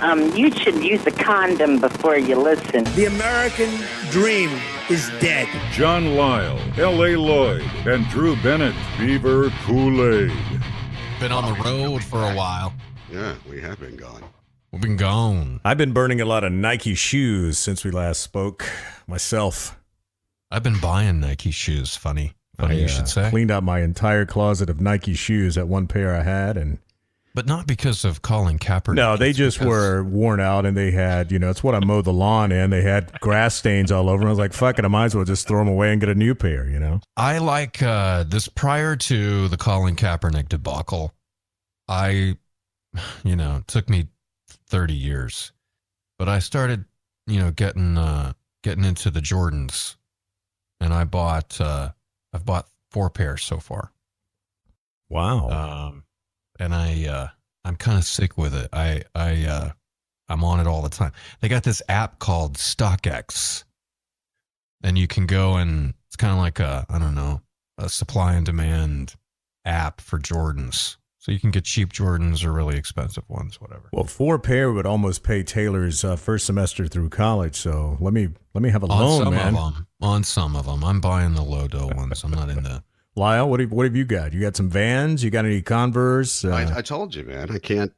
You should use a condom before you listen. The American dream is dead. John Lisle, L.A. Lloyd, and Drew Bennett, Beaver Kool-Aid. Been on the road for a while. Yeah, we have been gone. We've been gone. I've been burning a lot of Nike shoes since we last spoke myself. I've been buying Nike shoes. Funny you should say. Cleaned out my entire closet of Nike shoes. That one pair I had, but not because of Colin Kaepernick. No, they just were worn out, and they had, it's what I mowed the lawn in. They had grass stains all over them. I was like, fuck it, I might as well just throw them away and get a new pair, I like this prior to the Colin Kaepernick debacle. It took me 30 years, but I started, getting into the Jordans, and I've bought 4 pairs so far. Wow. And I'm kind of sick with it. I'm on it all the time. They got this app called StockX, and you can go and it's kind of like a supply and demand app for Jordans. So you can get cheap Jordans or really expensive ones, whatever. Well, 4 pair would almost pay Taylor's first semester through college. So let me have a loan, man. On some of them, I'm buying the low-dough ones. I'm not into. Lisle, what have you got? You got some Vans? You got any Converse? I told you, man. I can't.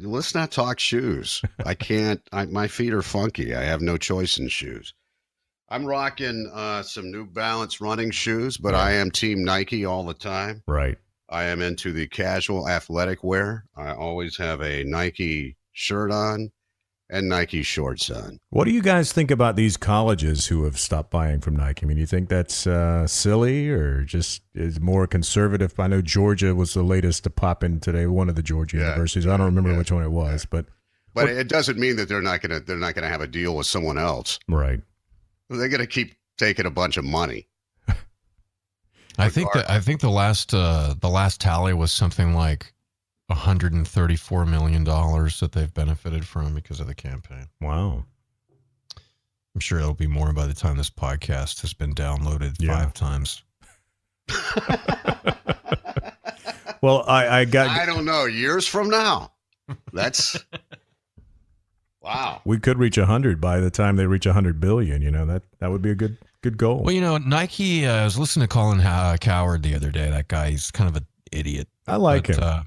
Let's not talk shoes. I can't. My feet are funky. I have no choice in shoes. I'm rocking some New Balance running shoes, but I am Team Nike all the time. Right. I am into the casual athletic wear. I always have a Nike shirt on and Nike shorts on. What do you guys think about these colleges who have stopped buying from Nike? I mean, you think that's silly or just is more conservative? I know Georgia was the latest to pop in today, one of the Georgia universities. I don't remember which one it was, but it doesn't mean that they're not gonna have a deal with someone else. Right. They're gonna keep taking a bunch of money. I think the last tally was something like $134 million that they've benefited from because of the campaign. Wow. I'm sure it'll be more by the time this podcast has been downloaded 5 times. Well, I don't know, years from now. That's wow. We could reach 100 by the time they reach 100 billion. That would be a good goal. Well, Nike. I was listening to Colin Cowherd the other day. That guy, he's kind of an idiot. I like him.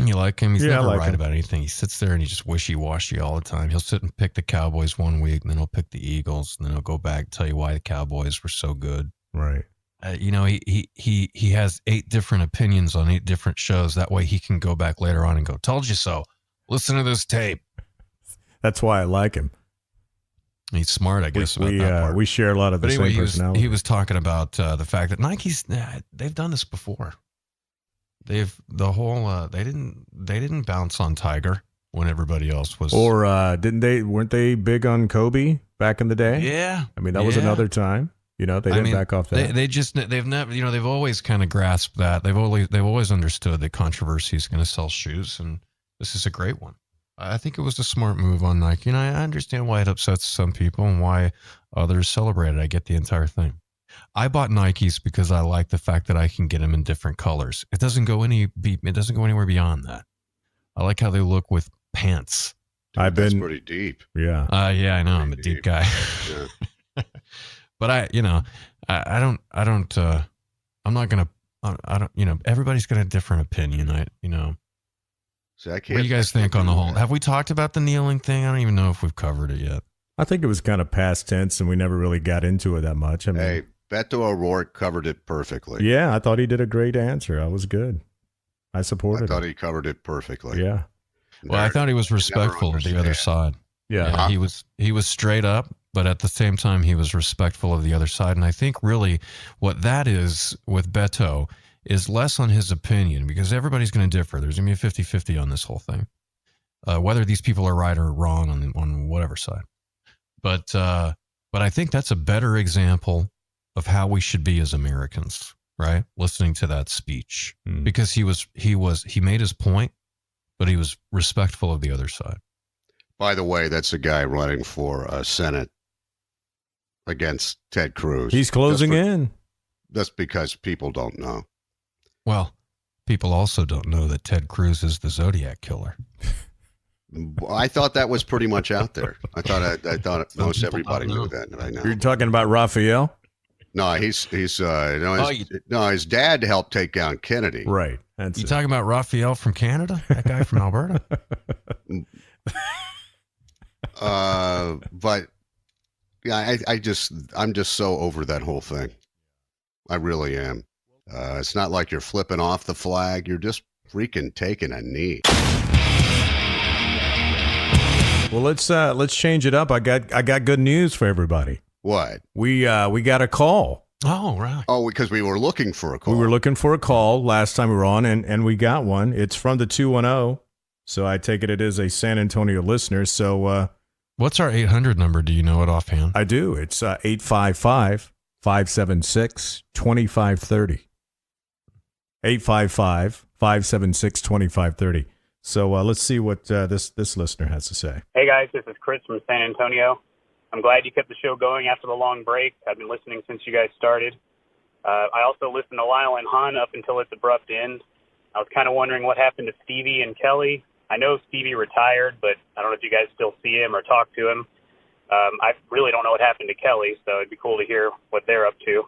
You like him? He's never right about anything. He sits there and he's just wishy-washy all the time. He'll sit and pick the Cowboys one week, and then he'll pick the Eagles, and then he'll go back and tell you why the Cowboys were so good. Right. He has 8 different opinions on 8 different shows. That way he can go back later on and go, told you so. Listen to this tape. That's why I like him. He's smart, I guess, about that part. We share a lot of the same personality. He was talking about the fact that Nike's, they've done this before. They didn't bounce on Tiger when everybody else was. Or weren't they big on Kobe back in the day? Yeah. I mean, that was another time. They didn't back off that. They've never, they've always kind of grasped that. They've always understood that controversy is going to sell shoes, and this is a great one. I think it was a smart move on Nike, and I understand why it upsets some people and why others celebrate it. I get the entire thing. I bought Nikes because I like the fact that I can get them in different colors. It doesn't go anywhere beyond that. I like how they look with pants. Dude, that's pretty deep. Yeah. Yeah, I know. I'm a deep guy. Yeah. But I'm not going to, everybody's got a different opinion. See, I can't. What do you guys think on the whole? Have we talked about the kneeling thing? I don't even know if we've covered it yet. I think it was kind of past tense, and we never really got into it that much. I mean, hey, Beto O'Rourke covered it perfectly. Yeah, I thought he did a great answer. I was good. I supported him. I thought he covered it perfectly. Yeah. Well, I thought he was respectful of the other side. Yeah. He was straight up, but at the same time, he was respectful of the other side. And I think really what that is with Beto is less on his opinion, because everybody's going to differ. There's going to be a 50-50 on this whole thing, whether these people are right or wrong on whatever side. But I think that's a better example of how we should be as Americans, right? Listening to that speech, because he made his point, but he was respectful of the other side. By the way, that's a guy running for Senate against Ted Cruz. He's closing in. That's because people don't know. Well, people also don't know that Ted Cruz is the Zodiac killer. I thought that was pretty much out there. I thought most everybody knew that right now. You're talking about Raphael? No, his dad helped take down Kennedy. Right. You talking about Raphael from Canada? That guy from Alberta? But yeah, I'm just so over that whole thing. I really am. It's not like you're flipping off the flag. You're just freaking taking a knee. Well, let's change it up. I got good news for everybody. What? We got a call. Oh, right. Oh, because we were looking for a call. We were looking for a call last time we were on, and we got one. It's from the 210. So I take it is a San Antonio listener. So what's our 800 number? Do you know it offhand? I do. It's 855-576-2530. 855-576-2530. So let's see what this listener has to say. Hey, guys. This is Chris from San Antonio. I'm glad you kept the show going after the long break. I've been listening since you guys started. I also listened to Lisle and Han up until its abrupt end. I was kind of wondering what happened to Stevie and Kelly. I know Stevie retired, but I don't know if you guys still see him or talk to him. I really don't know what happened to Kelly, so it'd be cool to hear what they're up to.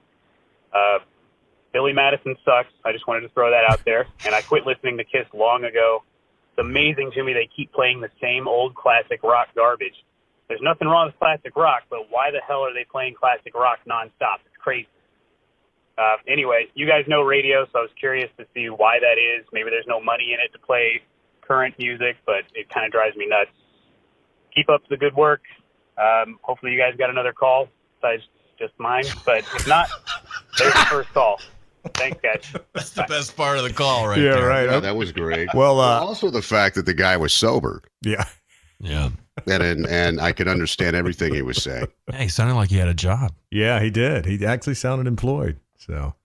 Billy Madison sucks. I just wanted to throw that out there. And I quit listening to Kiss long ago. It's amazing to me they keep playing the same old classic rock garbage. There's nothing wrong with classic rock, but why the hell are they playing classic rock nonstop? It's crazy. Anyway, you guys know radio, so I was curious to see why that is. Maybe there's no money in it to play current music, but it kind of drives me nuts. Keep up the good work. Hopefully you guys got another call besides just mine, but if not, there's the first call. Thanks, guys. That's the best part of the call right Yeah, there. right. Yeah, that was great. Well, also the fact that the guy was sober. Yeah. Yeah. And I could understand everything he was saying. Yeah, he sounded like he had a job. Yeah, he did. He actually sounded employed. So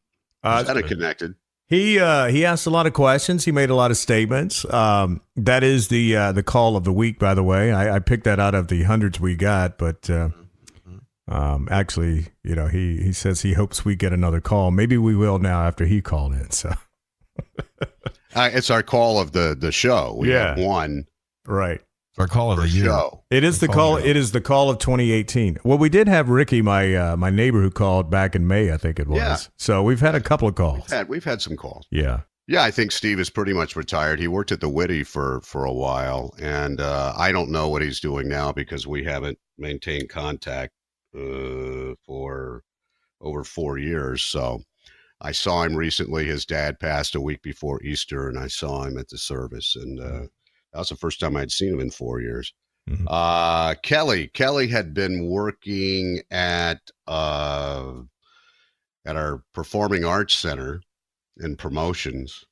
Kind of connected. he asked a lot of questions. He made a lot of statements. That is the call of the week, by the way. I picked that out of the hundreds we got, but actually, he says he hopes we get another call. Maybe we will now after he called in. So it's our call of the show. We have one. Right. Our call of the year. Show. It is the call. It is the call of 2018. Well, we did have Ricky, my neighbor, who called back in May, I think it was. Yeah. So we've had a couple of calls. We've had some calls. Yeah. Yeah, I think Steve is pretty much retired. He worked at the Whitty for a while, and I don't know what he's doing now because we haven't maintained contact for over 4 years. So I saw him recently. His dad passed a week before Easter, and I saw him at the service, and that was the first time I'd seen him in 4 years. Mm-hmm. Kelly had been working at our Performing Arts Center in promotions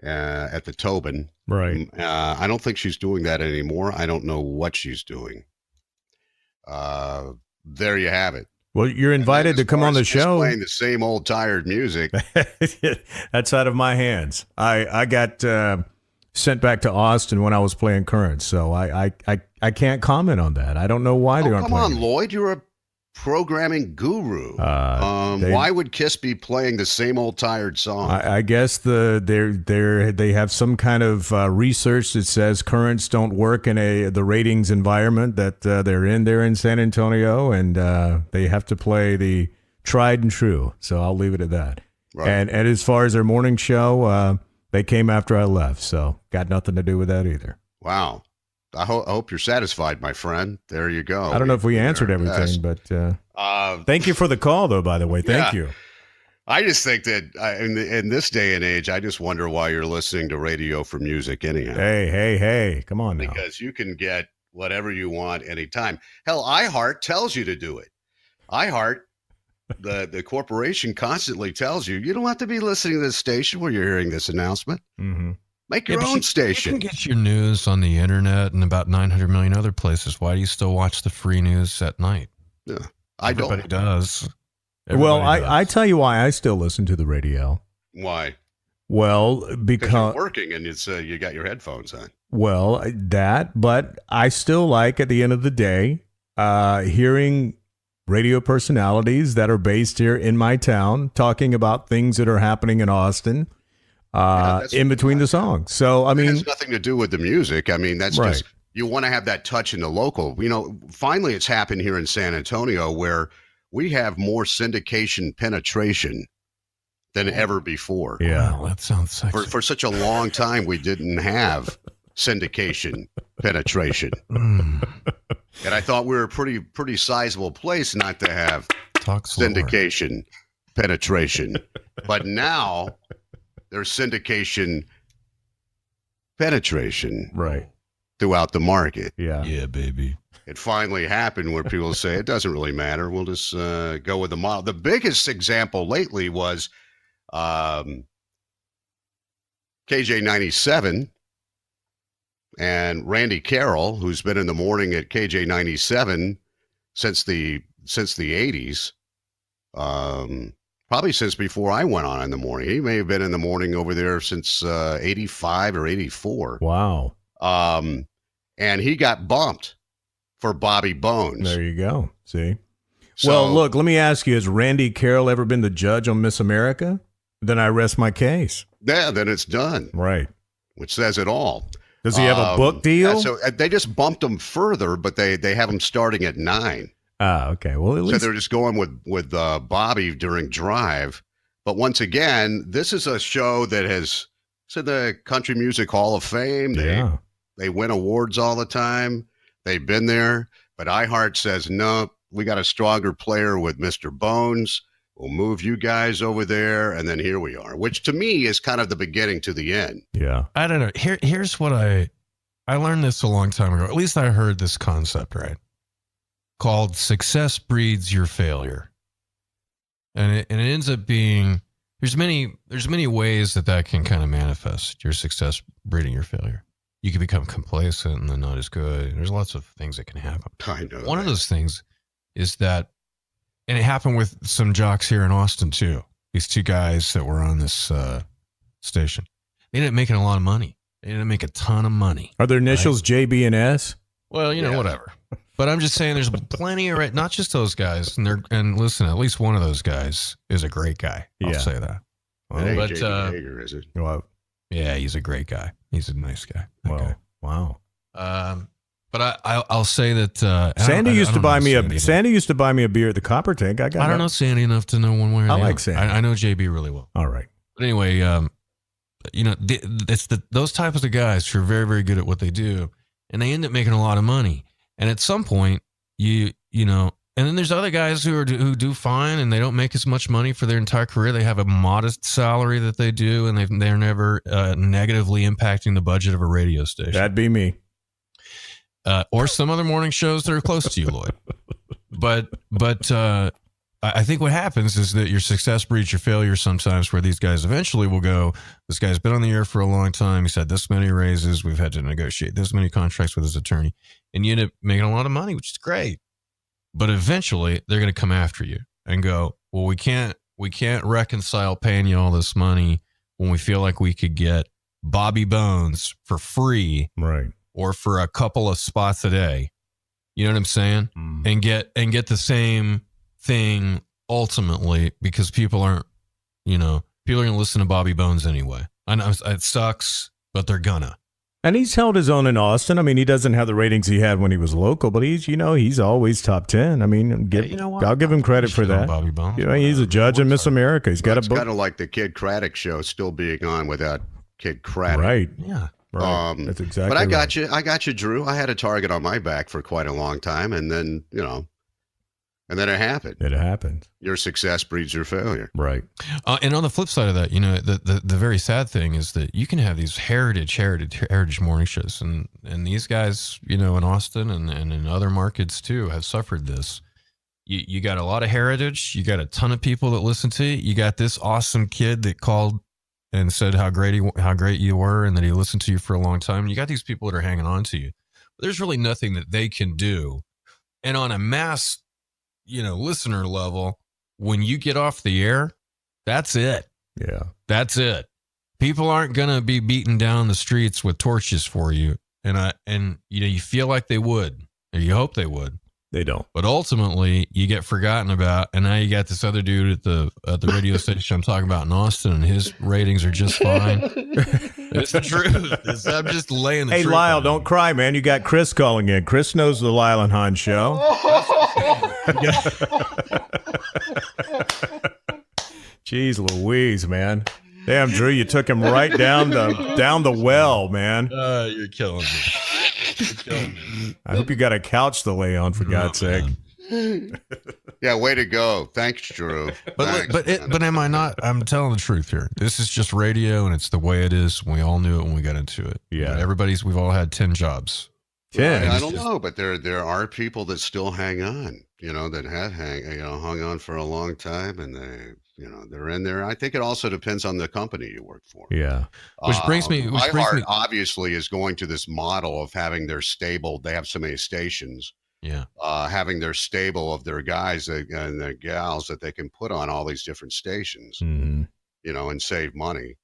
at the Tobin. Right. I don't think she's doing that anymore. I don't know what she's doing. There you have it. Well, you're invited to come on the show. Playing the same old tired music. That's out of my hands. I got sent back to Austin when I was playing Current, so I can't comment on that. I don't know why they aren't playing. Come on, Lloyd, you're a programming guru. Why would Kiss be playing the same old tired song? I guess they have some kind of research that says currents don't work in the ratings environment that they're in there in San Antonio, and they have to play the tried and true. So I'll leave it at that. Right. And as far as their morning show, they came after I left, so got nothing to do with that either. Wow. I hope you're satisfied, my friend. There you go. I don't know if we answered everything, but thank you for the call, though, by the way. Thank you. I just think that in this day and age, I just wonder why you're listening to radio for music anyhow. Hey, come on now. Because you can get whatever you want anytime. Hell, iHeart tells you to do it. iHeart, the corporation, constantly tells you don't have to be listening to this station where you're hearing this announcement. Mm-hmm. Make your own station. You can get your news on the internet and about 900 million other places. Why do you still watch the free news at night? Yeah, Everybody does. Well, I tell you why I still listen to the radio. Why? Well, because you're working and it's you got your headphones on. Well, but I still like, at the end of the day, hearing radio personalities that are based here in my town talking about things that are happening in Austin. In between the songs. So, I mean, it has nothing to do with the music. I mean, that's right. just you want to have that touch in the local. You know, finally it's happened here in San Antonio where we have more syndication penetration than ever before. Yeah. Wow, that sounds sexy. For such a long time, we didn't have syndication penetration. Mm. And I thought we were a pretty sizable place not to have Talk slower. syndication penetration. But now there's syndication penetration Right. throughout the market. Yeah. Yeah, baby. It finally happened where people say it doesn't really matter. We'll just go with the model. The biggest example lately was KJ97 and Randy Carroll, who's been in the morning at KJ97 since the 80s. Probably since before I went on in the morning. He may have been in the morning over there since 85 or 84. Wow. And he got bumped for Bobby Bones. There you go. See? So, well, look, let me ask you, has Randy Carroll ever been the judge on Miss America? Then I rest my case. yeah, then it's done, Right. which says it all. Does he have a book deal? Yeah, so they just bumped him further, but they have him starting at 9. Ah, okay. Well, at So least they're just going with Bobby during Drive. But once again, this is a show that has it's in the Country Music Hall of Fame. They win awards all the time. They've been there. But iHeart says, no, we got a stronger player with Mr. Bones. We'll move you guys over there. And then here we are, which to me is kind of the beginning to the end. Yeah. I don't know. Here's what I learned this a long time ago. At least I heard this concept, right? Called success breeds your failure. And it ends up being, there's many ways that can kind of manifest your success breeding your failure. You can become complacent and then not as good. There's lots of things that can happen. I know. One of those things is that, and it happened with some jocks here in Austin too. These two guys that were on this station, they ended up making a lot of money. They ended up making a ton of money. Are their initials JB and S? Well, whatever. But I'm just saying there's plenty of, not just those guys. And listen, at least one of those guys is a great guy. I'll say that. Well, But, J.D. Hager, is it? Well, yeah, he's a great guy. He's a nice guy. well, wow. But I'll say that Sandy used to buy me Sandy used to buy me a beer at the Copper Tank. I don't know Sandy enough to know one way or the other. I like Sandy. I know JB really well. All right. But anyway, it's those types of guys who are very, very good at what they do, and they end up making a lot of money. And at some point, you know, and then there's other guys who do fine, and they don't make as much money for their entire career. They have a modest salary that they do, and they're never negatively impacting the budget of a radio station. That'd be me. Or some other morning shows that are close to you, Lloyd. But I think what happens is that your success breeds your failure sometimes, where these guys eventually will go, this guy's been on the air for a long time. He's had this many raises. We've had to negotiate this many contracts with his attorney. And you end up making a lot of money, which is great. But eventually they're going to come after you and go, well, we can't reconcile paying you all this money when we feel like we could get Bobby Bones for free. Right. Or for a couple of spots a day. You know what I'm saying? And get the same thing ultimately, because people aren't going to listen to Bobby Bones anyway. I know it sucks, but they're gonna. And he's held his own in Austin. I mean, he doesn't have the ratings he had when he was local, but he's always top 10. I mean, I'll give him credit for that. Bobby Bones. He's a judge in Miss America. He's got a book. It's kind of like the Kid Craddock show still being on without Kid Craddock. Right. Yeah. Right. That's exactly But I got right. you. I got you, Drew. I had a target on my back for quite a long time, and then and then it happened. It happened. Your success breeds your failure. Right. And on the flip side of that, the very sad thing is that you can have these heritage morning shows, and these guys, in Austin and in other markets too, have suffered this. You got a lot of heritage. You got a ton of people that listen to you. You got this awesome kid that called and said how great you were, and that he listened to you for a long time. You got these people that are hanging on to you. But there's really nothing that they can do. And on a mass, listener level, when you get off the air, that's it. Yeah. That's it. People aren't gonna be beating down the streets with torches for you, and you feel like they would, or you hope they would. They don't. But ultimately, you get forgotten about, and now you got this other dude at the radio station I'm talking about in Austin, and his ratings are just fine. It's the truth. I'm just laying the Hey, truth. Lisle, don't cry, man. You got Chris calling in. Chris knows the Lisle and Han show. Jeez Louise, man. Damn, Drew, you took him right down the well, man. You're killing me. I hope you got a couch to lay on, for God's sake. Yeah, way to go. Thanks, Drew. But am I not? I'm telling the truth here. This is just radio, and it's the way it is. We all knew it when we got into it. Yeah, we've all had 10 jobs. 10. I don't know, but there are people that still hang on. That have hung on for a long time, and they're in there. I think it also depends on the company you work for. Yeah. Which brings me. iHeart obviously is going to this model of having their stable. They have so many stations. Yeah. Having their stable of their guys and their gals that they can put on all these different stations, Mm-hmm. and save money.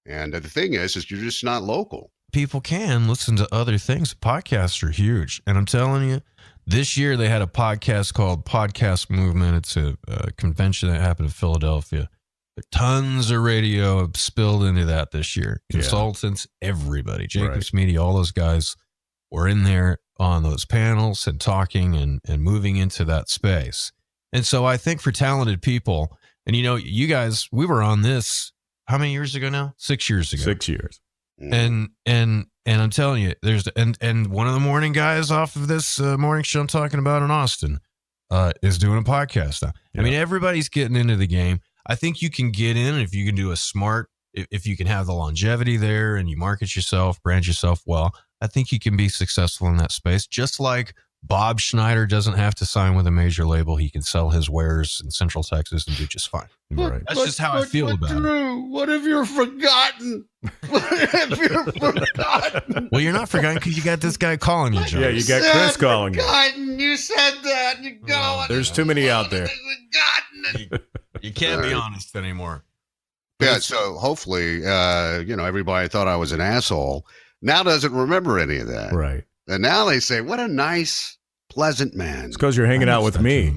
And the thing is you're just not local. People can listen to other things. Podcasts are huge. And I'm telling you, this year they had a podcast called Podcast Movement. It's a convention that happened in Philadelphia. There tons of radio spilled into that this year. Consultants, everybody, Jacobs Media, all those guys were in there on those panels and talking and moving into that space. And so I think for talented people, and you guys, we were on this how many years ago now? 6 years ago. 6 years. And I'm telling you, there's and one of the morning guys off of this morning show I'm talking about in Austin is doing a podcast now. Yeah. I mean, everybody's getting into the game. I think you can get in if you can do if you can have the longevity there and you market yourself, brand yourself well. I think you can be successful in that space. Just like Bob Schneider doesn't have to sign with a major label. He can sell his wares in Central Texas and do just fine. Right. That's just how I feel about Drew, it. what have you forgotten? What have you forgotten? Well, you're not forgotten because you got this guy calling you, John. Yeah, you got Chris calling you. Forgotten. You said that. You go. There's too many out there. You can't be honest anymore. Yeah, so hopefully, everybody thought I was an asshole. Now doesn't remember any of that. Right. And now they say, what a nice, pleasant man. It's because you're hanging out with me.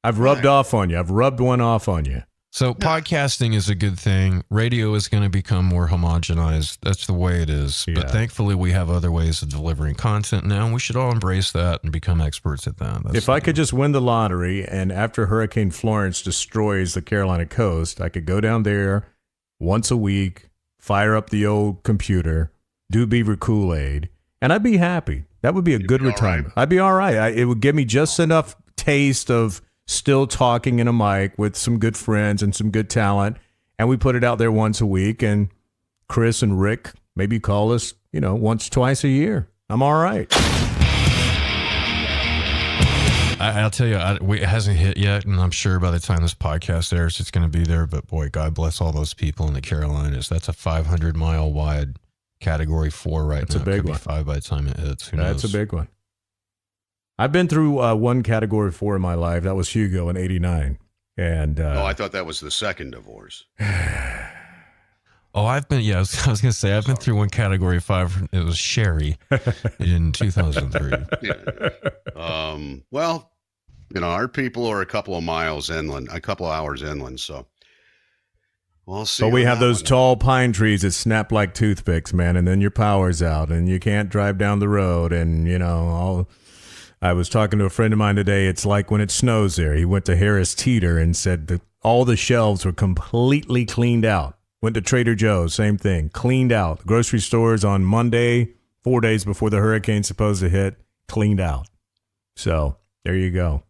I've rubbed off on you. I've rubbed one off on you. So podcasting is a good thing. Radio is going to become more homogenized. That's the way it is. Yeah. But thankfully, we have other ways of delivering content now. And we should all embrace that and become experts at that. If I could just win the lottery, and after Hurricane Florence destroys the Carolina coast, I could go down there once a week, fire up the old computer, do Beaver Kool-Aid, and I'd be happy. That would be a good retirement. I'd be all right. It would give me just enough taste of still talking in a mic with some good friends and some good talent, and we put it out there once a week, and Chris and Rick maybe call us, once, twice a year. I'm all right. I'll tell you, it hasn't hit yet, and I'm sure by the time this podcast airs, it's going to be there. But boy, God bless all those people in the Carolinas. That's a 500-mile wide Category 4 right now. That's a big one. 5 by the time it hits. Who knows? That's a big one. I've been through one Category 4 in my life. That was Hugo in '89. And I thought that was the second divorce. I've been, I was going to say, I've been through one Category 5. It was Sherry in 2003. Yeah. Well, our people are a couple of hours inland, so we'll see. But we have those tall pine trees that snap like toothpicks, man, and then your power's out, and you can't drive down the road, and, I was talking to a friend of mine today. It's like when it snows there. He went to Harris Teeter and said that all the shelves were completely cleaned out. Went to Trader Joe's, same thing, cleaned out. The grocery stores on Monday, 4 days before the hurricane's supposed to hit, cleaned out. So there you go.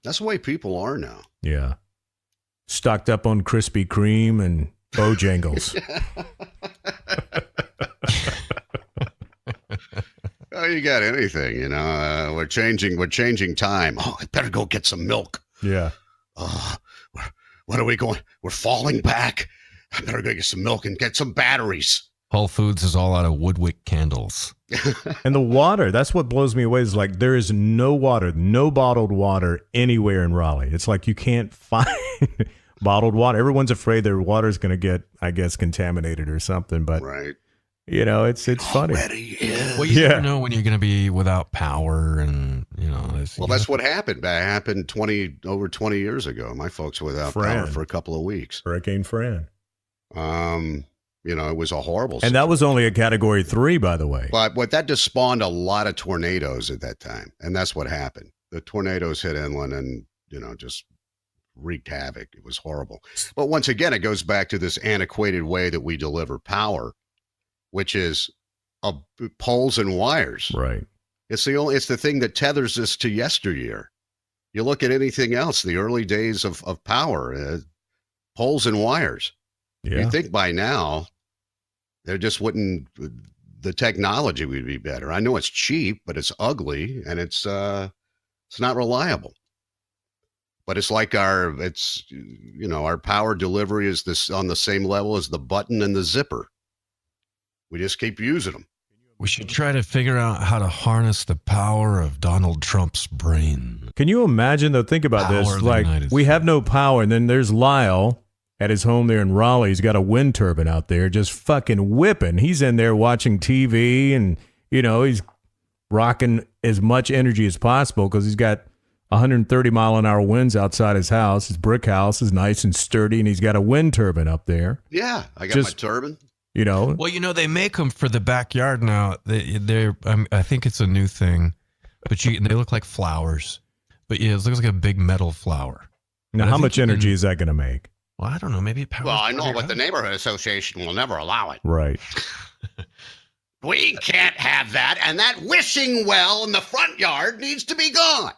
That's the way people are now. Yeah. Stocked up on Krispy Kreme and Bojangles. Oh, you got anything, we're changing time. Oh, I better go get some milk. Yeah. What are we going? We're falling back. I better go get some milk and get some batteries. Whole Foods is all out of Woodwick candles. And the water, that's what blows me away, is like there is no water, no bottled water anywhere in Raleigh. It's like you can't find bottled water. Everyone's afraid their water is going to get, I guess, contaminated or something. But right. You know, it's funny. Well, you never know when you're going to be without power, and that's what happened. That happened over 20 years ago. My folks were without power for a couple of weeks. Hurricane Fran. It was a horrible. And that was only a Category 3, by the way. But that just spawned a lot of tornadoes at that time, and that's what happened. The tornadoes hit inland, and just wreaked havoc. It was horrible. But once again, it goes back to this antiquated way that we deliver power, which is poles and wires. Right. It's the thing that tethers us to yesteryear. You look at anything else, the early days of power, poles and wires. Yeah. You think by now, there just wouldn't, the technology would be better. I know it's cheap, but it's ugly, and it's not reliable. But it's like our power delivery is this on the same level as the button and the zipper. We just keep using them. We should try to figure out how to harness the power of Donald Trump's brain. Can you imagine, though? Think about this. Like, we have no power, and then there's Lisle at his home there in Raleigh. He's got a wind turbine out there just fucking whipping. He's in there watching TV, and, he's rocking as much energy as possible because he's got 130-mile-an-hour winds outside his house. His brick house is nice and sturdy, and he's got a wind turbine up there. Yeah, I got my turbine. Well, they make them for the backyard now. I think it's a new thing, but they look like flowers. But yeah, it looks like a big metal flower. Now, how much energy is that going to make? Well, I don't know. Maybe it powers. Well, I know, but the neighborhood association will never allow it. Right. We can't have that, and that wishing well in the front yard needs to be gone.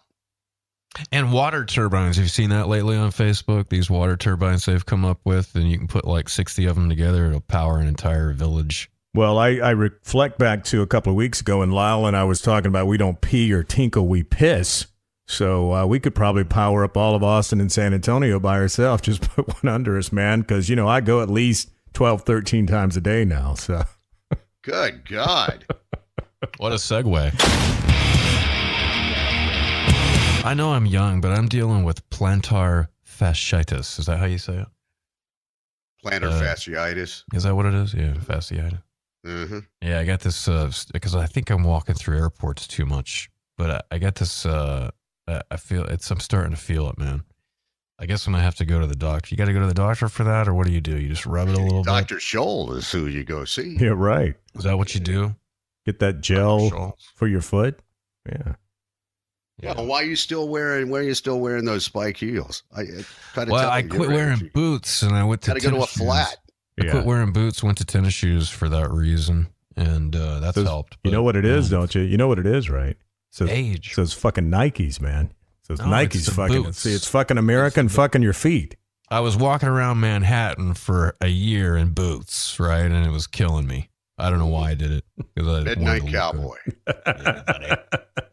And water turbines. Have you seen that lately on Facebook? These water turbines they've come up with, and you can put like 60 of them together. It'll power an entire village. Well, I reflect back to a couple of weeks ago, and Lisle and I was talking about we don't pee or tinkle, we piss. So we could probably power up all of Austin and San Antonio by ourselves. Just put one under us, man, because, I go at least 12, 13 times a day now. So, good God. What a segue. I know I'm young, but I'm dealing with plantar fasciitis. Is that how you say it? Plantar fasciitis. Is that what it is? Yeah, fasciitis. Mm-hmm. Yeah, I got this because I think I'm walking through airports too much. But I got this. I feel it's. I'm starting to feel it, man. I guess I'm gonna have to go to the doctor. You got to go to the doctor for that, or what do? You just rub it a little bit. Dr. Scholl is who you go see. Yeah, right. Is that what you do? Get that gel for your foot. Yeah. Yeah. Well, why are you still wearing those spike heels? I quit wearing boots, and I went to. Got to go to a flat. I quit wearing boots, went to tennis shoes for that reason, and that's helped. You know what it is, don't you? You know what it is, right? Age. So it's fucking Nikes, man. So it's Nikes fucking. Boots. See, it's fucking American fucking your feet. I was walking around Manhattan for a year in boots, right, and it was killing me. I don't know why I did it. Midnight cowboy.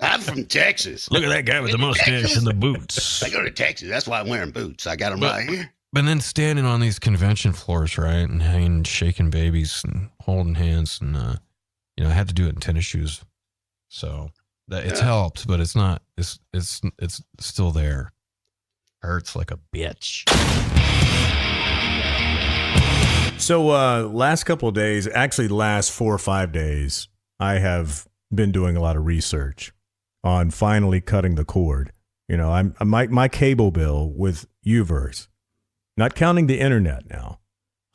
I'm from Texas. Look at that guy with the mustache and the boots. I go to Texas. That's why I'm wearing boots. I got them right here. But then standing on these convention floors, right, and hanging, shaking babies and holding hands, and I had to do it in tennis shoes. So it's helped, but it's not. It's still there. Hurts like a bitch. So last couple of days, actually last 4 or 5 days, I have been doing a lot of research on finally cutting the cord. My cable bill with Uverse, not counting the internet now,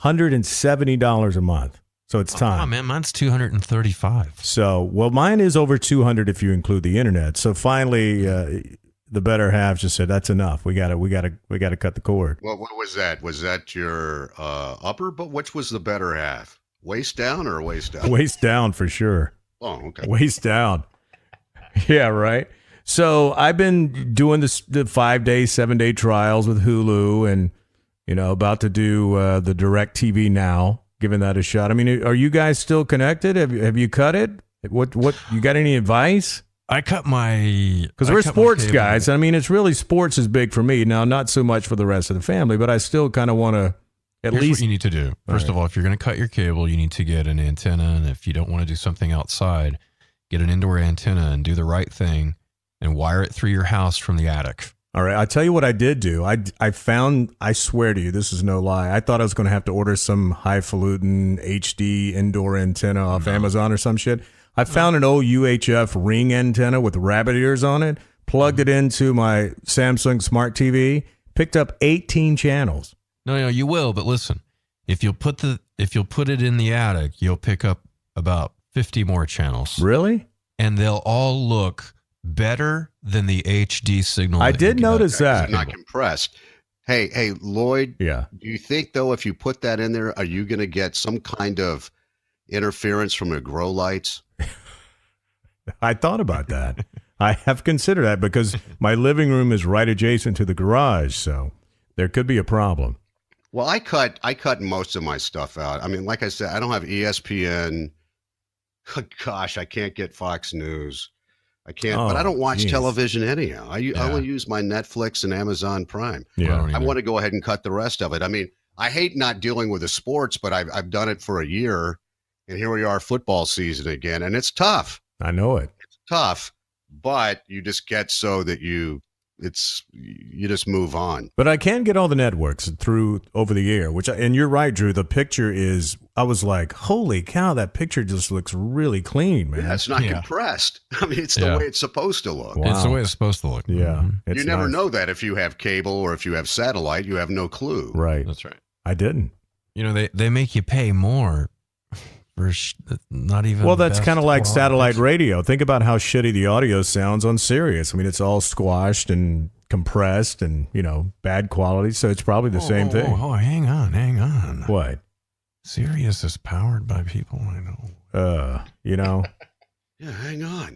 $170 a month. So it's time. Oh man, mine's $235. So, well, mine is over $200 if you include the internet. So finally, the better half just said, that's enough. We gotta cut the cord. Well, what was that? Was that your upper? But which was the better half? Waist down or waist up? Waist down for sure. Oh, okay. Waist down. Yeah, right. So I've been doing the 5-day, 7-day trials with Hulu, and about to do the Direct TV now, giving that a shot. I mean, are you guys still connected? Have you cut it? What you got any advice? I cut my... Because we're sports guys. I mean, it's really sports is big for me. Now, not so much for the rest of the family, but I still kind of want to at Here's least... what you need to do. First of all, if you're going to cut your cable, you need to get an antenna. And if you don't want to do something outside, get an indoor antenna and do the right thing and wire it through your house from the attic. All right, I'll tell you what I did do. I found, I swear to you, this is no lie. I thought I was going to have to order some highfalutin HD indoor antenna off Amazon or some shit. I found an old UHF ring antenna with rabbit ears on it, plugged it into my Samsung Smart TV, picked up 18 channels. No, you will, but listen, if you'll put it in the attic, you'll pick up about 50 more channels. Really? And they'll all look better than the HD signal. I did notice that. It's not compressed. Hey, Lloyd. Yeah. Do you think though, if you put that in there, are you going to get some kind of interference from the grow lights? I thought about that. I have considered that because my living room is right adjacent to the garage, so there could be a problem. Well, I cut most of my stuff out. I mean, like I said, I don't have ESPN. Gosh, I can't get Fox News. I can't, but I don't watch television anyhow. I only use my Netflix and Amazon Prime. Yeah, I want to go ahead and cut the rest of it. I mean, I hate not dealing with the sports, but I've done it for a year, and here we are, football season again, and it's tough. I know it. It's tough, but you just get so that you just move on. But I can get all the networks through over the air, and you're right, Drew. The picture is, I was like, holy cow, that picture just looks really clean, man. Yeah, it's not compressed. I mean, it's the way it's supposed to look. Wow. It's the way it's supposed to look. Yeah. You never know that if you have cable or if you have satellite, you have no clue. Right. That's right. I didn't. You know, they make you pay more for not even. Well, that's kind of like satellite radio. Think about how shitty the audio sounds on Sirius. I mean, it's all squashed and compressed and, bad quality. So it's probably the same thing. Oh, hang on. What? Sirius is powered by people I know. Yeah, hang on,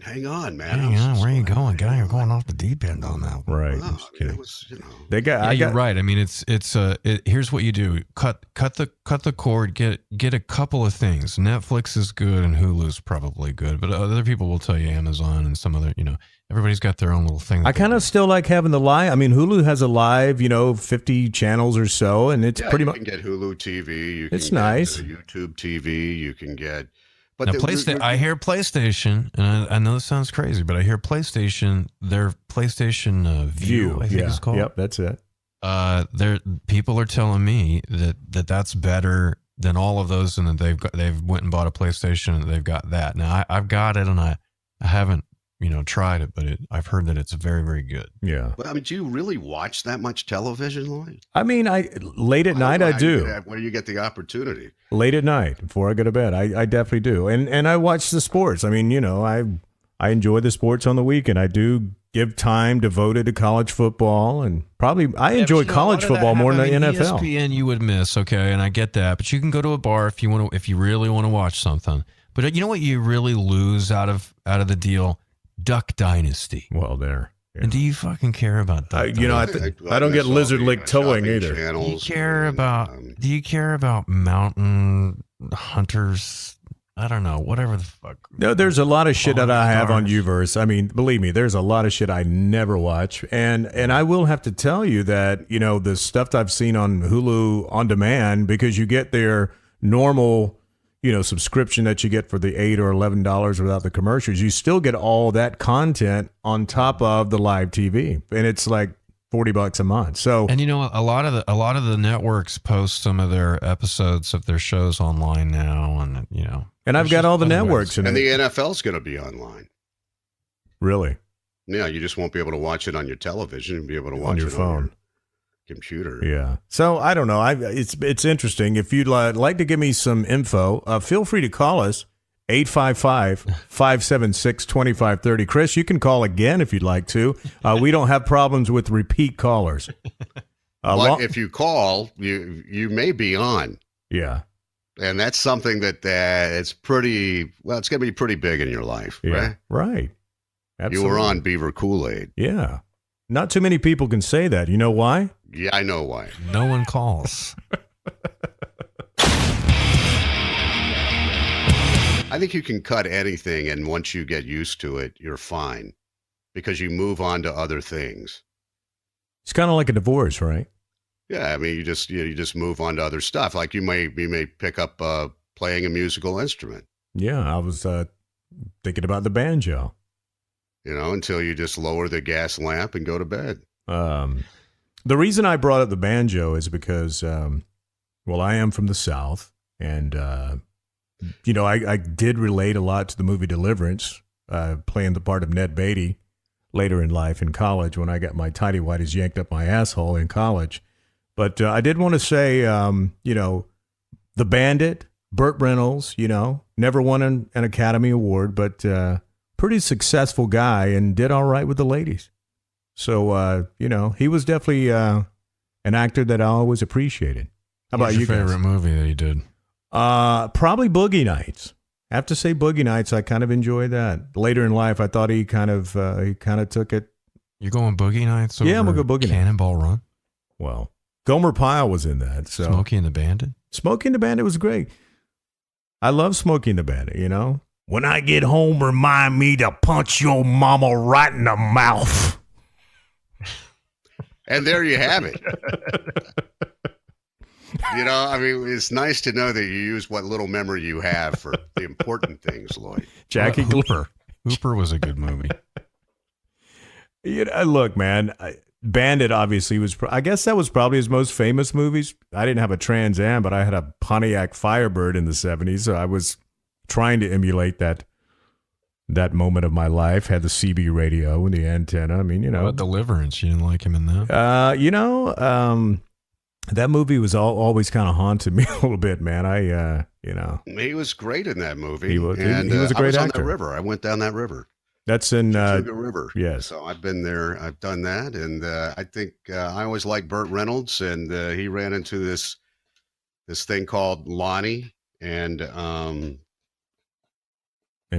man. Hang on, where are you going, guy? You're going off the deep end on that one. Right. Wow, Just kidding. it was, You're right. I mean, here's what you do: cut the cord. Get a couple of things. Netflix is good and Hulu's probably good, but other people will tell you Amazon and some other. Everybody's got their own little thing. I kind of still like having the live. I mean, Hulu has a live, 50 channels or so, and it's pretty much. You can get Hulu TV. You can it's nice. Get YouTube TV. You can get. But now, I hear PlayStation, and I know this sounds crazy, but I hear PlayStation. Their PlayStation View, I think it's called. Yep, that's it. People are telling me that's better than all of those, and that they've went and bought a PlayStation and they've got that. Now I've got it, and I haven't tried it, but I've heard that it's very, very good. Yeah. But I mean, do you really watch that much television, Lloyd? I mean, late at night I do. Where do you get the opportunity? Late at night before I go to bed, I definitely do, and I watch the sports. I mean, I enjoy the sports on the weekend. I do give time devoted to college football, and probably I enjoy college football more than the NFL. ESPN you would miss, okay, and I get that, but you can go to a bar if you really want to watch something. But you know what you really lose out of the deal? Duck Dynasty. Well, there. Yeah. And do you fucking care about that? I don't get lizard lick towing either. Do you care about mountain hunters? I don't know, whatever the fuck. No, there's a lot of shit that I have on Uverse. I mean, believe me, there's a lot of shit I never watch. And I will have to tell you that, the stuff that I've seen on Hulu on demand, because you get their normal subscription that you get for the $8 or $11 without the commercials, you still get all that content on top of the live TV, and it's like $40 a month. So, and a lot of the networks post some of their episodes of their shows online now, and I've got all the networks, and the NFL's going to be online. Really? Yeah, you just won't be able to watch it on your television. You'll be able to watch on your it phone. On your computer. Yeah. So I don't know. It's interesting. If you'd like to give me some info, feel free to call us 855-576-2530. Chris, you can call again if you'd like to. We don't have problems with repeat callers. But if you call, you may be on. Yeah. And that's something that it's pretty, well, it's going to be pretty big in your life. Yeah. Right. Absolutely. You were on Beaver Kool-Aid. Yeah. Not too many people can say that. You know why? Yeah, I know why. No one calls. I think you can cut anything, and once you get used to it, you're fine because you move on to other things. It's kind of like a divorce, right? Yeah, I mean, you just move on to other stuff. Like you may pick up playing a musical instrument. Yeah, I was thinking about the banjo. Until you just lower the gas lamp and go to bed. The reason I brought up the banjo is because, well, I am from the South, and I did relate a lot to the movie Deliverance, playing the part of Ned Beatty later in life in college when I got my tighty whities yanked up my asshole in college. But I did want to say, the Bandit, Burt Reynolds, never won an Academy Award, but pretty successful guy and did all right with the ladies. So, he was definitely an actor that I always appreciated. How about you guys? Favorite movie that he did? Probably Boogie Nights. I have to say Boogie Nights. I kind of enjoyed that. Later in life, I thought he kind of took it. You going Boogie Nights? Over yeah, I'm gonna go Boogie Nights. Cannonball Run. Well, Gomer Pyle was in that. So Smokey and the Bandit. Smokey and the Bandit was great. I love Smokey and the Bandit. When I get home, remind me to punch your mama right in the mouth. And there you have it. It's nice to know that you use what little memory you have for the important things, Lloyd. Jackie Hooper. Hooper was a good movie. Look, man, Bandit obviously was, I guess that was probably his most famous movies. I didn't have a Trans Am, but I had a Pontiac Firebird in the 70s, so I was trying to emulate that moment of my life. Had the CB radio and the antenna. What Deliverance? You didn't like him in that? That movie was always kind of haunted me a little bit, man. He was great in that movie. He was a great actor. On that river. I went down that river. That's in Chattooga River. Yes. So I've been there. I've done that, and I think I always liked Burt Reynolds, and he ran into this thing called Lonnie, and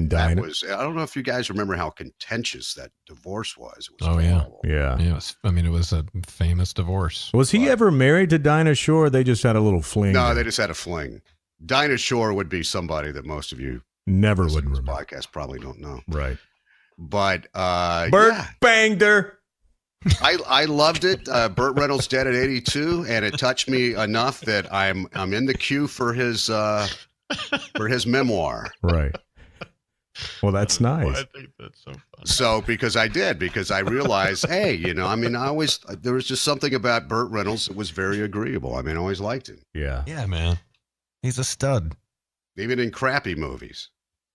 Dinah. I don't know if you guys remember how contentious that divorce was. It was horrible. Yeah. It was a famous divorce. Was he ever married to Dinah Shore? Or they just had a little fling. No, they just had a fling. Dinah Shore would be somebody that most of you never would remember. Podcast probably don't know. Right. But Burt banged her. I loved it. Burt Reynolds dead at 82, and it touched me enough that I'm in the queue for his memoir. Right. Well, that's nice. I think that's so funny. So because I realized, hey, there was just something about Burt Reynolds that was very agreeable. I always liked him. Yeah. Yeah, man. He's a stud. Even in crappy movies.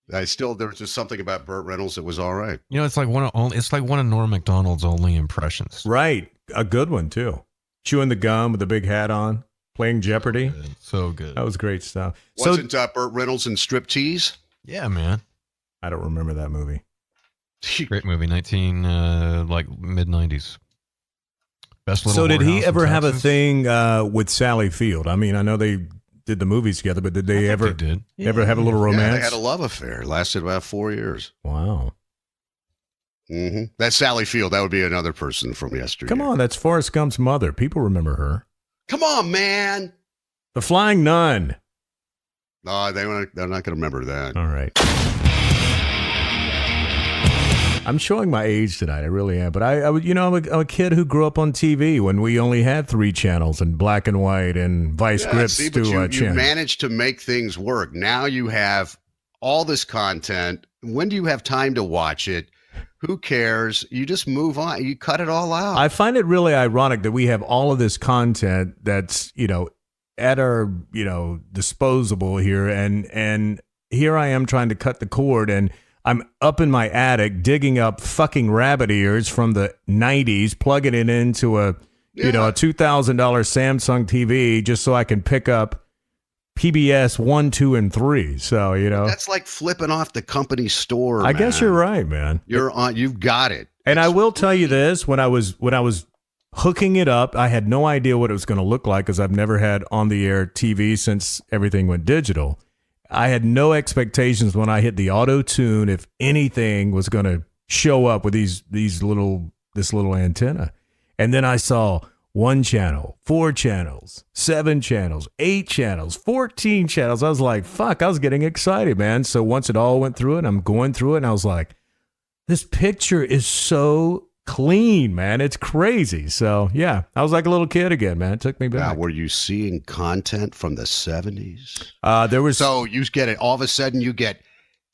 There was just something about Burt Reynolds that was all right. It's like one of Norm Macdonald's only impressions. Right. A good one too. Chewing the gum with the big hat on, playing Jeopardy. So good. That was great stuff. Wasn't Burt Reynolds in Striptease? Yeah, man. I don't remember that movie. Great movie, mid-90s. Best little. So did he whorehouse ever in have a Texas. thing with Sally Field? I know they did the movies together, but did they ever have a little romance? Yeah, they had a love affair. It lasted about 4 years. Wow. Mm-hmm. That's Sally Field. That would be another person from yesterday. Come on, that's Forrest Gump's mother. People remember her. Come on, man. The Flying Nun. No, they're not going to remember that. All right. I'm showing my age tonight. I really am. But I'm a kid who grew up on TV when we only had 3 channels and black and white and vice grips you managed to make things work. Now you have all this content. When do you have time to watch it? Who cares? You just move on. You cut it all out. I find it really ironic that we have all of this content that's, at our, disposable here. And here I am trying to cut the cord, and I'm up in my attic digging up fucking rabbit ears from the 90s, plugging it into a $2,000 Samsung TV just so I can pick up PBS 1, 2, and 3. So, that's like flipping off the company store. I guess you're right, man. You've got it. And I will tell you this, when I was hooking it up, I had no idea what it was going to look like because I've never had on the air TV since everything went digital. I had no expectations when I hit the auto tune if anything was going to show up with this little antenna. And then I saw 1 channel, 4 channels, 7 channels, 8 channels, 14 channels. I was like, fuck, I was getting excited, man. So once it all went through it, I'm going through it, and I was like, this picture is so clean, man. It's crazy. So, yeah, I was like a little kid again, man. It took me back. Now, were you seeing content from the 70s? There was. So you get it. All of a sudden, you get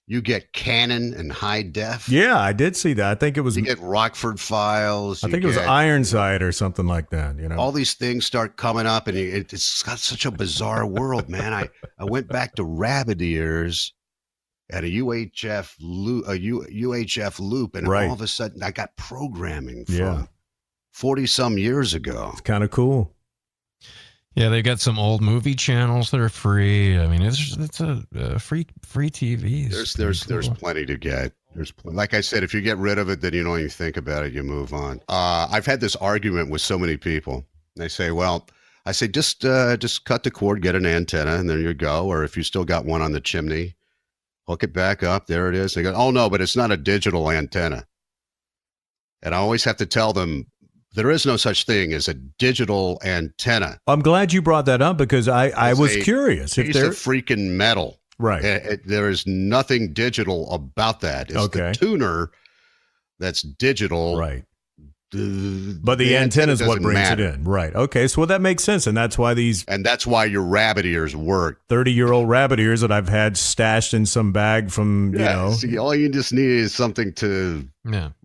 You get Canon and high def. Yeah, I did see that. I think it was. You get Rockford Files. I think it was Ironside or something like that. You know, all these things start coming up, and it's got such a bizarre world, man. I went back to rabbit ears at a UHF loop, and all of a sudden I got programming from 40 some years ago. It's kind of cool. Yeah, they got some old movie channels that are free. I mean, it's a free TV. There's plenty to get. Like I said, if you get rid of it, then you don't even think about it. You move on. I've had this argument with so many people. They say, well, I say, just cut the cord, get an antenna, and there you go. Or if you still got one on the chimney, hook it back up. There it is. They go, oh, no, but it's not a digital antenna. And I always have to tell them, there is no such thing as a digital antenna. I'm glad you brought that up because I was curious. It's a freaking metal. Right. There is nothing digital about that. It's the tuner that's digital. Right. But the antenna is what brings it in. Right. Okay. So that makes sense. And that's why that's why your rabbit ears work. 30-year-old rabbit ears that I've had stashed in some bag from, See, all you just need is something to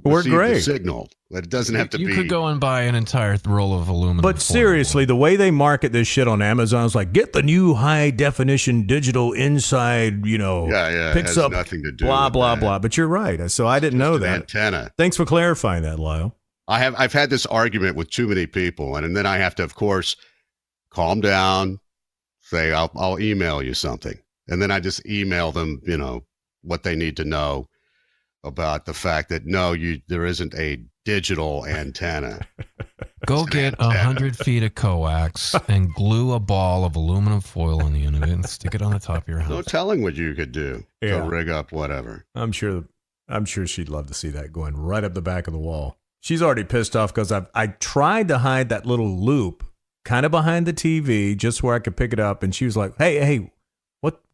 work great. The signal. But it doesn't have to be. You could go and buy an entire roll of aluminum. But seriously, the way they market this shit on Amazon is like, get the new high definition digital inside, picks up nothing to do blah, with blah, that. blah. But you're right. So I didn't know that. Antenna. Thanks for clarifying that, Lisle. I've had this argument with too many people, and then I have to, of course, calm down, say, I'll email you something. And then I just email them, what they need to know about the fact that, there isn't a digital antenna. Go get 100 feet of coax and glue a ball of aluminum foil on the end of it and stick it on the top of your house. No telling what you could do to rig up whatever. I'm sure she'd love to see that going right up the back of the wall. She's already pissed off because I tried to hide that little loop kind of behind the TV just where I could pick it up. And she was like, hey,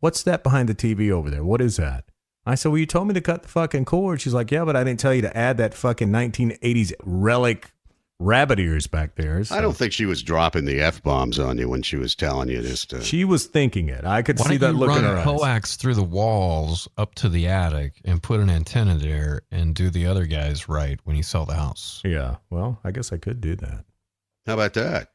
what's that behind the TV over there? What is that? I said, well, you told me to cut the fucking cord. She's like, yeah, but I didn't tell you to add that fucking 1980s relic rabbit ears back there. So. I don't think she was dropping the F-bombs on you when she was telling you this. She was thinking it. I could see that look in her eyes. Why don't you run coax through the walls up to the attic and put an antenna there and do the other guys right when you sell the house? Yeah, well, I guess I could do that. How about that?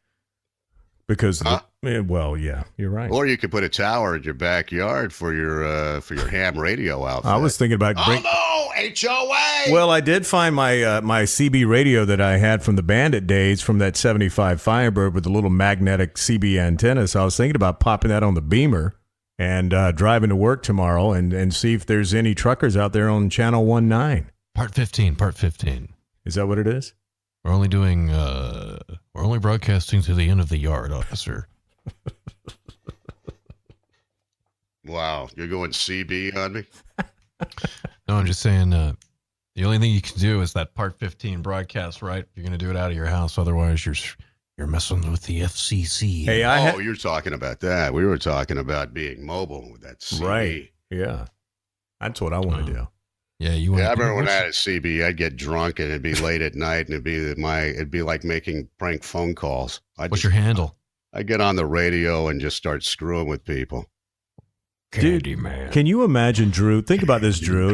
Because, yeah, you're right. Or you could put a tower in your backyard for your ham radio outfit. I was thinking about... HOA! Well, I did find my my CB radio that I had from the Bandit days from that 75 Firebird with the little magnetic CB antenna. So I was thinking about popping that on the Beamer and driving to work tomorrow and see if there's any truckers out there on Channel 19. Part 15. Is that what it is? We're only broadcasting to the end of the yard, officer. Wow, you're going CB on me? No, I'm just saying the only thing you can do is that Part 15 broadcast, right? You're going to do it out of your house. Otherwise, you're messing with the FCC. Hey, you're talking about that. We were talking about being mobile with that CB. Right. Yeah. That's what I want to do. Yeah, I remember when I had a CB, I'd get drunk and it'd be late at night and it'd be like making prank phone calls. What's your handle? I'd get on the radio and just start screwing with people. Dude, man. Can you imagine, Drew? Think about this, Drew.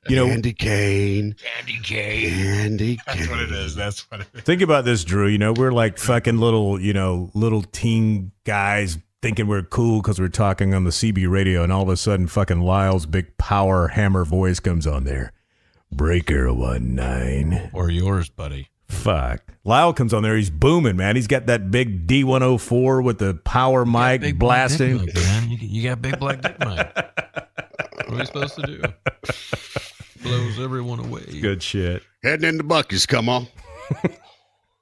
Candy cane. That's what it is. Think about this, Drew. We're like fucking little teen guys thinking we're cool because we're talking on the CB radio, and all of a sudden fucking Lisle's big power hammer voice comes on there. Breaker 19. Or yours, buddy. Fuck. Lisle comes on there. He's booming, man. He's got that big D104 with the power mic blasting. Dick, man. You got big black dick mic. What are we supposed to do? Blows everyone away. Good shit. Heading into Buc-ee's, come on.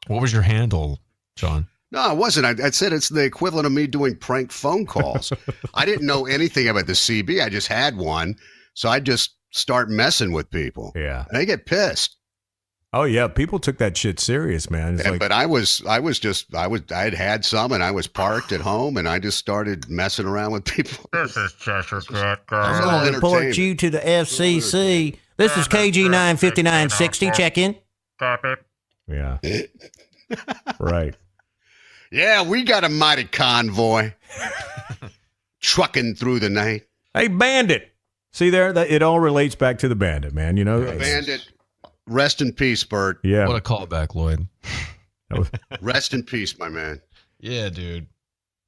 What was your handle, John? No, it wasn't. I said it's the equivalent of me doing prank phone calls. I didn't know anything about the CB. I just had one. So I just start messing with people. Yeah. And they get pissed. Oh yeah, people took that shit serious, man. But I had some, and I was parked at home, and I just started messing around with people. This is Cheshire Cat. I'm going to report you to the FCC. This is KG 95960. Check in. Copy. Yeah. Right. Yeah, we got a mighty convoy trucking through the night. Hey, Bandit. See there, that it all relates back to the Bandit, man. You know, Bandit, rest in peace, Burt. Yeah. What a callback, Lloyd. Rest in peace, my man. Yeah, dude.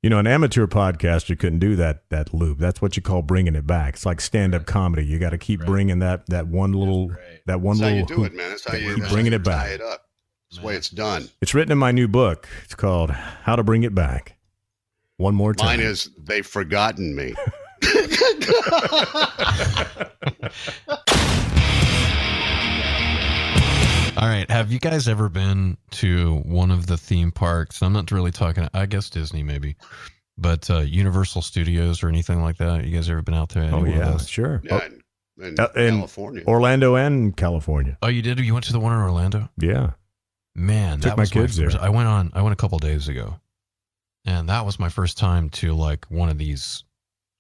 You know, an amateur podcaster couldn't do that loop. That's what you call bringing it back. It's like stand-up comedy. You got to keep bringing that one little That's how you do it, man. That's how you keep bringing it back. tie it up. That's the way it's done. It's written in my new book. It's called How to Bring It Back. One more time. Mine is They've Forgotten Me. All right. Have you guys ever been to one of the theme parks? I'm not really talking, I guess Disney maybe, but Universal Studios or anything like that? You guys ever been out there? Oh, yeah, sure. Yeah, in In California. Orlando and California. Oh, you did? You went to the one in Orlando? Yeah. Man, Took that my was kids there. I went a couple days ago, and that was my first time to like one of these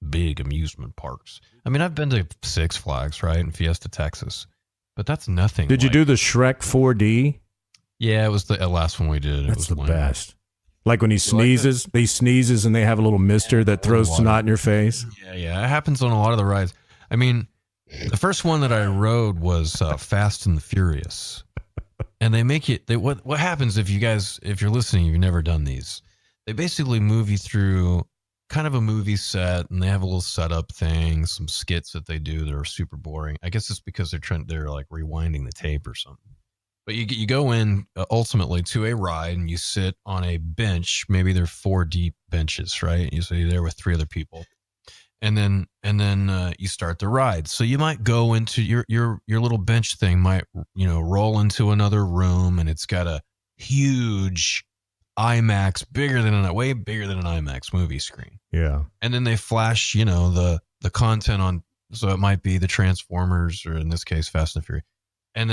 big amusement parks. I mean, I've been to Six Flags, right, and Fiesta, Texas, but that's nothing. Did you do the Shrek 4D? Yeah, it was the last one we did. That's the best. Like when he sneezes, he sneezes and they have a little mister that throws snot in your face. Yeah, it happens on a lot of the rides. I mean, the first one that I rode was Fast and the Furious, and they make it. What happens if you're listening, you've never done these? They basically move you through kind of a movie set, and they have a little setup thing, some skits that they do that are super boring. I guess it's because they're like rewinding the tape or something. But you go in ultimately to a ride, and you sit on a bench. Maybe they're 4 deep benches, right? So you're there with 3 other people, and then you start the ride. So you might go into your little bench thing, might roll into another room, and it's got a huge IMAX, way bigger than an IMAX movie screen. Yeah. And then they flash, the content on, so it might be the Transformers, or in this case, Fast and Furious. And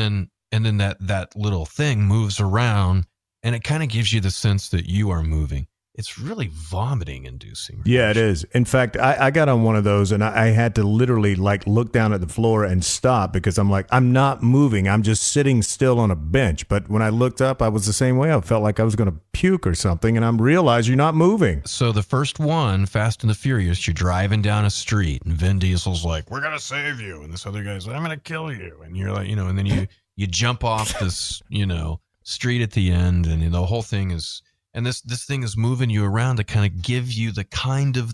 then that little thing moves around, and it kind of gives you the sense that you are moving. It's really vomiting inducing. Yeah, it is. In fact, I got on one of those, and I had to literally like look down at the floor and stop, because I'm like, I'm not moving. I'm just sitting still on a bench. But when I looked up, I was the same way. I felt like I was going to puke or something, and I realized you're not moving. So the first one, Fast and the Furious, you're driving down a street, and Vin Diesel's like, "We're gonna save you," and this other guy's like, "I'm gonna kill you," and you're like, and then you jump off this street at the end, and the whole thing is. And this thing is moving you around to kind of give you the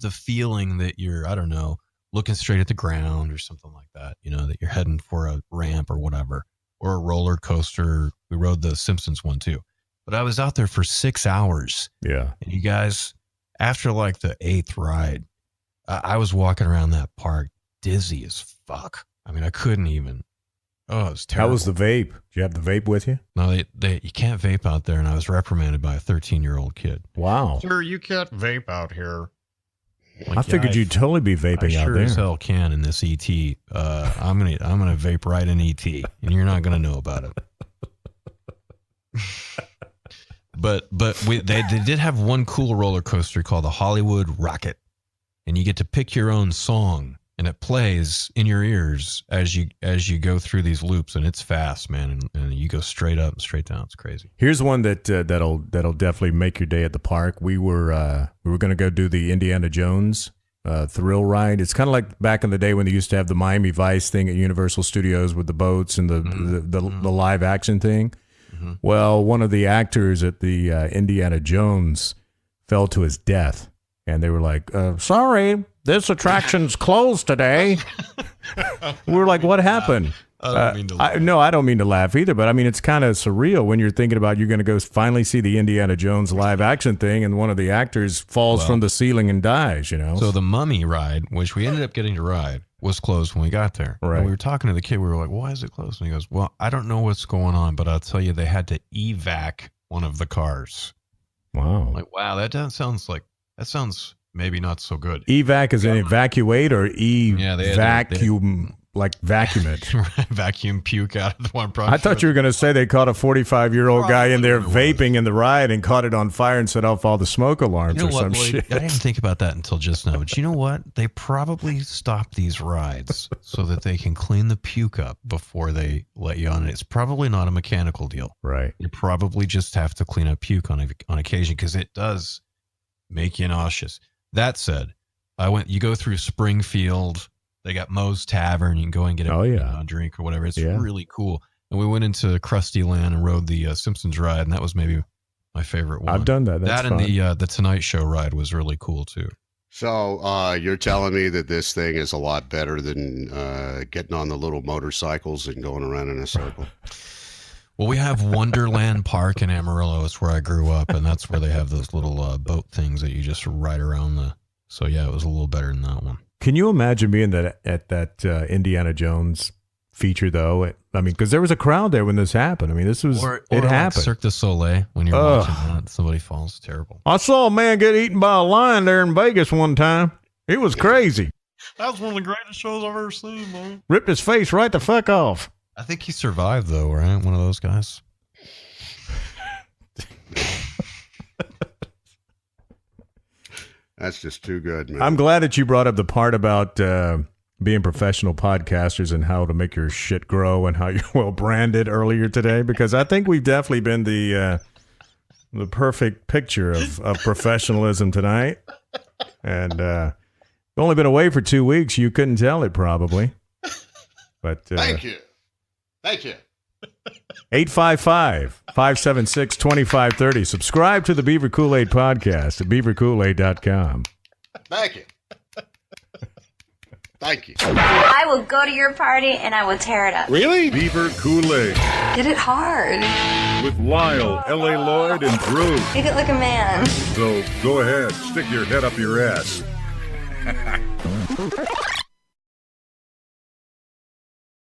feeling that you're, I don't know, looking straight at the ground or something like that, that you're heading for a ramp or whatever, or a roller coaster. We rode the Simpsons one too. But I was out there for 6 hours. Yeah. And you guys, after like the 8th ride, I was walking around that park dizzy as fuck. I mean, I couldn't even. Oh, it was terrible. How was the vape? Did you have the vape with you? No, you can't vape out there, and I was reprimanded by a 13-year-old kid. Wow. Sir, you can't vape out here. I figured you'd totally be vaping out sure there. As hell can in this ET. I'm gonna vape right in ET, and you're not gonna know about it. but they did have one cool roller coaster called the Hollywood Rocket, and you get to pick your own song. And it plays in your ears as you go through these loops, and it's fast, man. And you go straight up and straight down. It's crazy. Here's one that'll definitely make your day at the park. We were going to go do the Indiana Jones thrill ride. It's kind of like back in the day when they used to have the Miami Vice thing at Universal Studios with the boats and the live action thing. Mm-hmm. Well, one of the actors at the Indiana Jones fell to his death, and they were like, "Sorry, this attraction's closed today." We were like, "What happened?" I don't mean to laugh. I don't mean to laugh either, but I mean, it's kind of surreal when you're thinking about you're going to go finally see the Indiana Jones live action thing, and one of the actors falls from the ceiling and dies, So the Mummy ride, which we ended up getting to ride, was closed when we got there. Right. And we were talking to the kid. We were like, "Why is it closed?" And he goes, "Well, I don't know what's going on, but I'll tell you, they had to evac one of the cars." Wow. I'm like, wow, that sounds maybe not so good. Evac is an evacuate or vacuum, like vacuum it. Vacuum puke out of the one project. I thought you were going to say they caught a 45-year-old guy in there vaping in the ride and caught it on fire and set off all the smoke alarms or some shit. I didn't think about that until just now. But you know what? They probably stopped these rides so that they can clean the puke up before they let you on it. It's probably not a mechanical deal. Right. You probably just have to clean up puke on occasion, because it does make you nauseous. That said, you go through Springfield, They got Moe's Tavern. You can go and get a drink or whatever. It's really cool. And we went into Krusty Land and rode the Simpsons ride, and that was maybe my favorite one. I've done that. That's and fun. the Tonight Show ride was really cool too. So you're telling me that this thing is a lot better than getting on the little motorcycles and going around in a circle? Well, we have Wonderland Park in Amarillo. It's where I grew up, and that's where they have those little boat things that you just ride around the. So yeah, it was a little better than that one. Can you imagine being at that Indiana Jones feature though? I mean, because there was a crowd there when this happened. I mean, this was it happened. Cirque du Soleil when you're watching that, somebody falls. Terrible. I saw a man get eaten by a lion there in Vegas one time. It was crazy. That was one of the greatest shows I've ever seen, man. Ripped his face right the fuck off. I think he survived though, right? One of those guys. That's just too good, man. I'm glad that you brought up the part about being professional podcasters and how to make your shit grow and how you're well branded earlier today, because I think we've definitely been the perfect picture of professionalism tonight. And only been away for 2 weeks. You couldn't tell it probably. But Thank you. 855-576-2530. Subscribe to the Beaver Kool-Aid podcast at beaverkoolaid.com. Thank you. Thank you. I will go to your party and I will tear it up. Really? Beaver Kool-Aid. Hit it hard. With Lisle, L.A. Lloyd, and Drew. Make it like a man. So go ahead, stick your head up your ass.